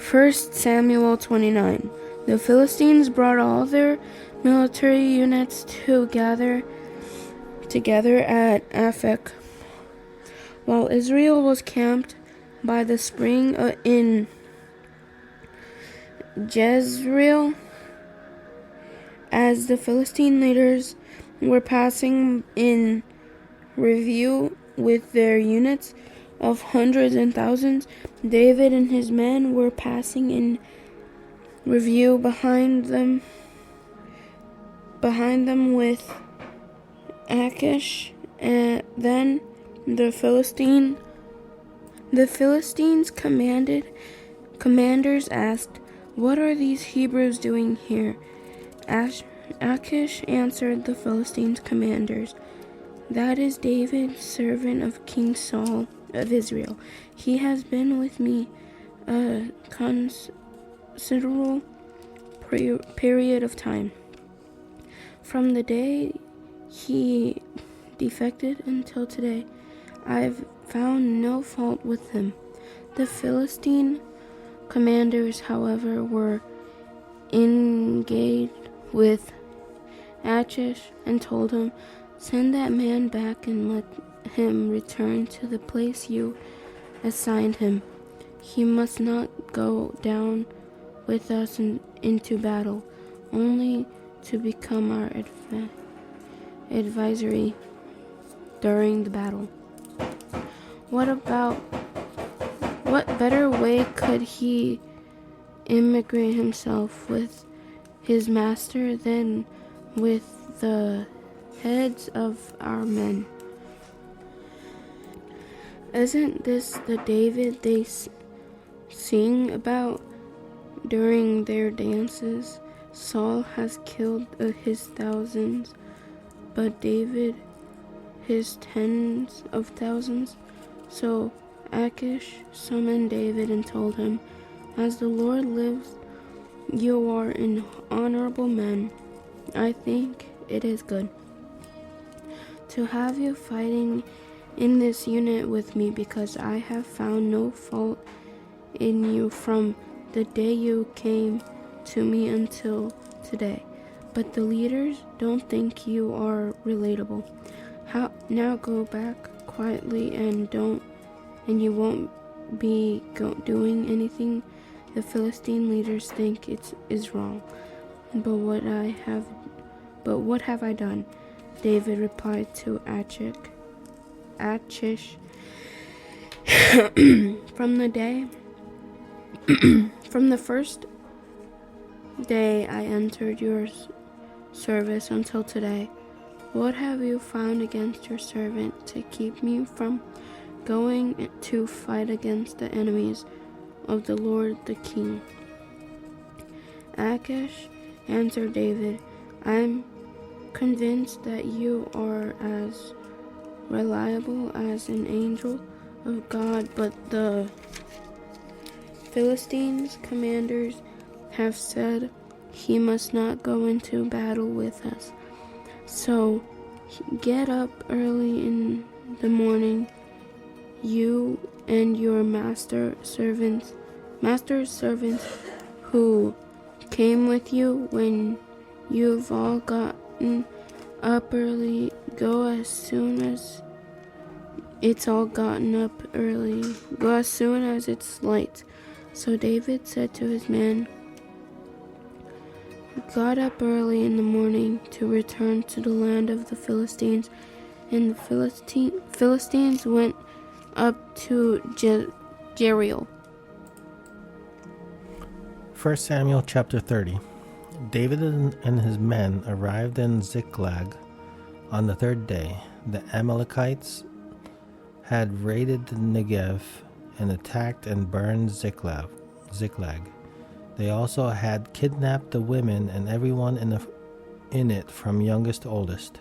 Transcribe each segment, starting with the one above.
1 Samuel 29. The Philistines brought all their military units together at Aphek, while Israel was camped by the spring in Jezreel. As the Philistine leaders were passing in review with their units of hundreds and thousands, David and his men were passing in review behind them with Achish. And then the Philistines commanders asked, "What are these Hebrews doing here?" Achish answered the Philistines' commanders, "That is David, servant of King Saul of Israel. He has been with me a considerable period of time. From the day he defected until today, I've found no fault with him." The Philistine commanders, however, were engaged with Achish and told him, "Send that man back and let him return to the place you assigned him. He must not go down with us into battle, only to become our advisory during the battle." What better way could he immigrate himself with his master than with the heads of our men? Isn't this the David they sing about during their dances? Saul has killed his thousands, but David his tens of thousands. So Achish summoned David and told him, "As the Lord lives, you are an honorable man. I think it is good to have you fighting in this unit with me, because I have found no fault in you from the day you came to me until today. But the leaders don't think you are relatable. Now go back quietly and you won't be doing anything the Philistine leaders think is wrong. But what have I done?" David replied to Achish, From the first day I entered your service until today, what have you found against your servant to keep me from going to fight against the enemies of the Lord the king?" Achish answered David, "I'm convinced that you are as reliable as an angel of God, but the Philistines' commanders have said he must not go into battle with us. So get up early in the morning, you and your master's servants who came with you. When you've all gotten up early, go as soon as it's light." So David said to his men, got up early in the morning to return to the land of the Philistines, and the Philistines went up to Jezreel. 1 Samuel chapter 30. David and his men arrived in Ziklag on the third day. The Amalekites had raided the Negev and attacked and burned Ziklag. They also had kidnapped the women and everyone in it from youngest to oldest.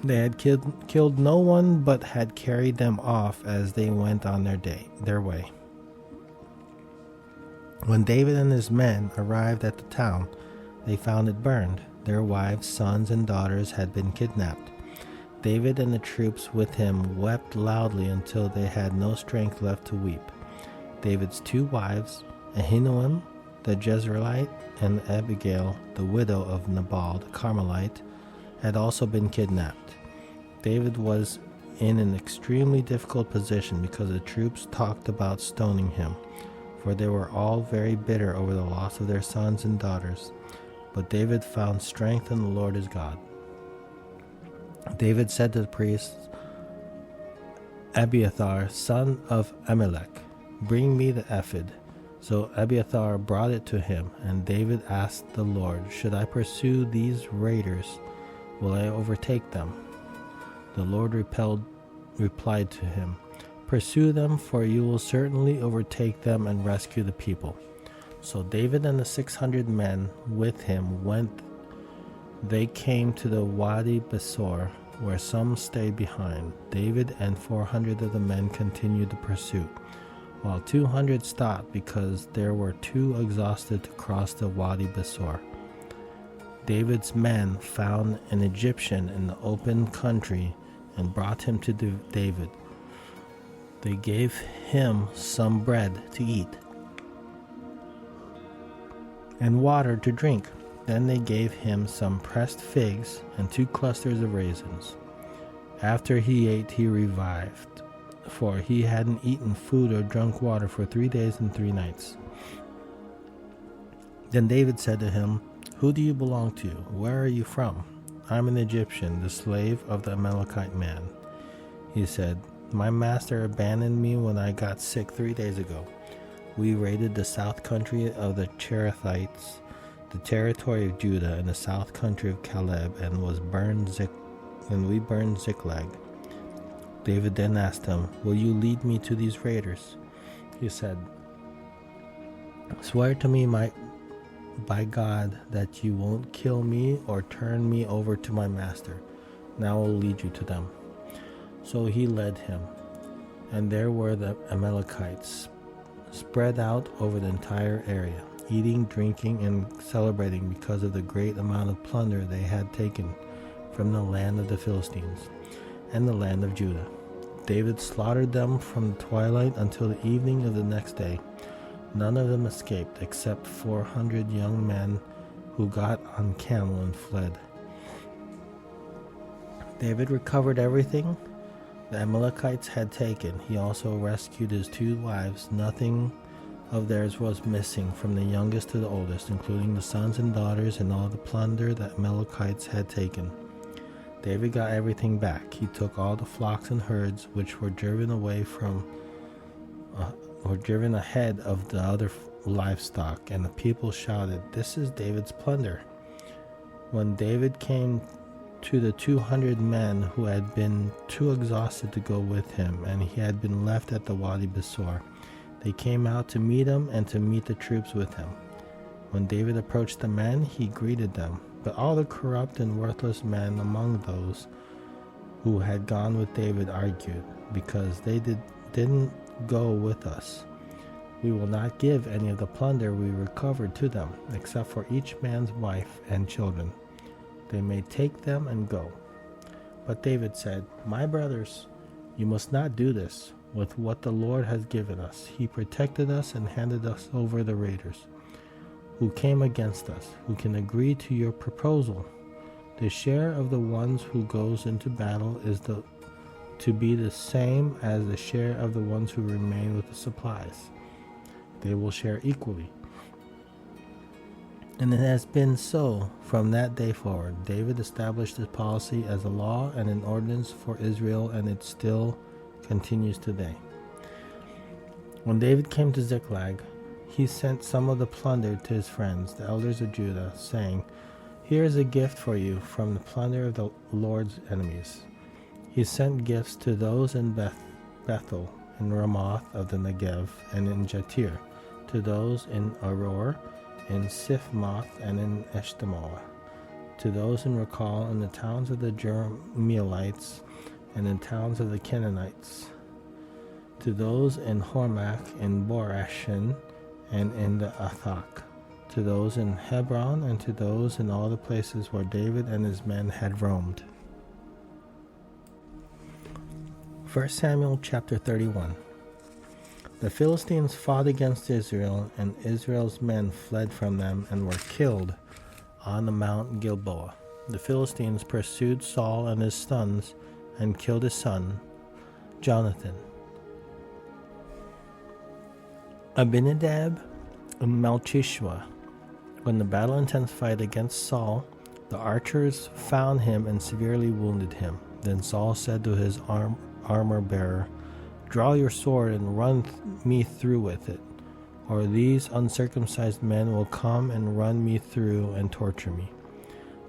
They had killed no one, but had carried them off as they went on their way. When David and his men arrived at the town, they found it burned. Their wives, sons, and daughters had been kidnapped. David and the troops with him wept loudly until they had no strength left to weep. David's 2 wives, Ahinoam the Jezreelite and Abigail, the widow of Nabal the Carmelite, had also been kidnapped. David was in an extremely difficult position because the troops talked about stoning him, for they were all very bitter over the loss of their sons and daughters. But David found strength in the Lord his God. David said to the priest Abiathar, son of Ahimelech, "Bring me the ephod." So Abiathar brought it to him, and David asked the Lord, "Should I pursue these raiders? Will I overtake them?" The Lord replied to him, "Pursue them, for you will certainly overtake them and rescue the people." So David and the 600 men with him went. They came to the Wadi Besor, where some stayed behind. David and 400 of the men continued the pursuit, while 200 stopped because they were too exhausted to cross the Wadi Besor. David's men found an Egyptian in the open country and brought him to David. They gave him some bread to eat and water to drink. Then they gave him some pressed figs and 2 clusters of raisins. After he ate, he revived, for he hadn't eaten food or drunk water for 3 days and 3 nights. Then David said to him, "Who do you belong to? Where are you from?" "I'm an Egyptian, the slave of the Amalekite man." He said, "My master abandoned me when I got sick 3 days ago. We raided the south country of the Cherethites, the territory of Judah, and the south country of Caleb, and we burned Ziklag." David then asked him, "Will you lead me to these raiders?" He said, "Swear to me by God that you won't kill me or turn me over to my master. Now I will lead you to them." So he led him, and there were the Amalekites spread out over the entire area, eating, drinking, and celebrating because of the great amount of plunder they had taken from the land of the Philistines and the land of Judah. David slaughtered them from the twilight until the evening of the next day. None of them escaped except 400 young men who got on camel and fled. David recovered everything the Amalekites had taken. He also rescued his 2 wives. Nothing of theirs was missing, from the youngest to the oldest, including the sons and daughters and all the plunder the Amalekites had taken. David got everything back. He took all the flocks and herds which were driven ahead of the other livestock, and the people shouted, "This is David's plunder." When David came to the 200 men who had been too exhausted to go with him, and he had been left at the Wadi Besor, they came out to meet him and to meet the troops with him. When David approached the men, he greeted them. But all the corrupt and worthless men among those who had gone with David argued, because they didn't go with us. "We will not give any of the plunder we recovered to them, except for each man's wife and children. They may take them and go." But David said, "My brothers, you must not do this. With what the Lord has given us, he protected us and handed us over the raiders who came against us. Who can agree to your proposal? The share of the ones who goes into battle is to be the same as the share of the ones who remain with the supplies. They will share equally." And it has been so from that day forward. David established this policy as a law and an ordinance for Israel, and it still continues today. When David came to Ziklag, he sent some of the plunder to his friends, the elders of Judah, saying, "Here is a gift for you from the plunder of the Lord's enemies." He sent gifts to those in Bethel, in Ramoth of the Negev, and in Jatir, to those in Aror, in Siphmoth, and in Eshtemoa, to those in Rakal, in the towns of the Jerahmeelites, and in towns of the Canaanites, to those in Hormach, in Borashan, and in the Athak, to those in Hebron, and to those in all the places where David and his men had roamed. 1 Samuel chapter 31. The Philistines fought against Israel, and Israel's men fled from them and were killed on the Mount Gilboa. The Philistines pursued Saul and his sons and killed his son, Jonathan. Abinadab and Malchishua. When the battle intensified against Saul, the archers found him and severely wounded him. Then Saul said to his armor-bearer, "Draw your sword and run me through with it, or these uncircumcised men will come and run me through and torture me."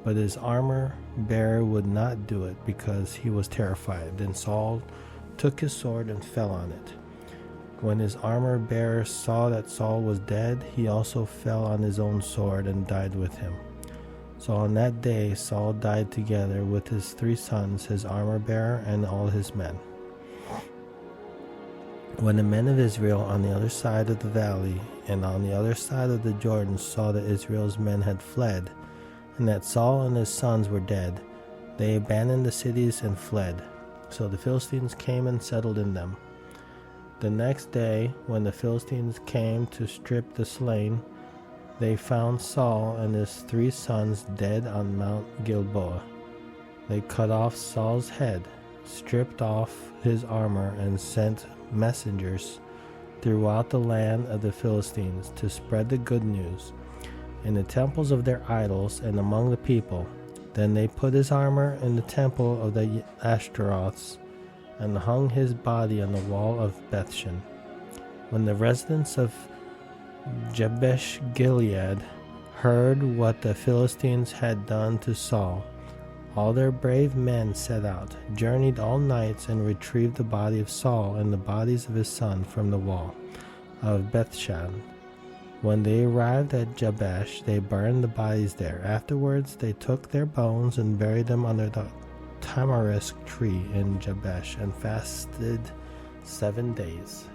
But his armor-bearer would not do it because he was terrified. Then Saul took his sword and fell on it. When his armor-bearer saw that Saul was dead, he also fell on his own sword and died with him. So on that day Saul died together with his 3 sons, his armor-bearer, and all his men. When the men of Israel on the other side of the valley and on the other side of the Jordan saw that Israel's men had fled, and that Saul and his sons were dead, they abandoned the cities and fled. So the Philistines came and settled in them. The next day, when the Philistines came to strip the slain, they found Saul and his 3 sons dead on Mount Gilboa. They cut off Saul's head, stripped off his armor, and sent messengers throughout the land of the Philistines to spread the good news in the temples of their idols and among the people. Then they put his armor in the temple of the Ashtaroths and hung his body on the wall of Bethshan. When the residents of Jabesh Gilead heard what the Philistines had done to Saul, all their brave men set out, journeyed all nights, and retrieved the body of Saul and the bodies of his son from the wall of Bethshan. When they arrived at Jabesh, they burned the bodies there. Afterwards, they took their bones and buried them under the tamarisk tree in Jabesh and fasted 7 days.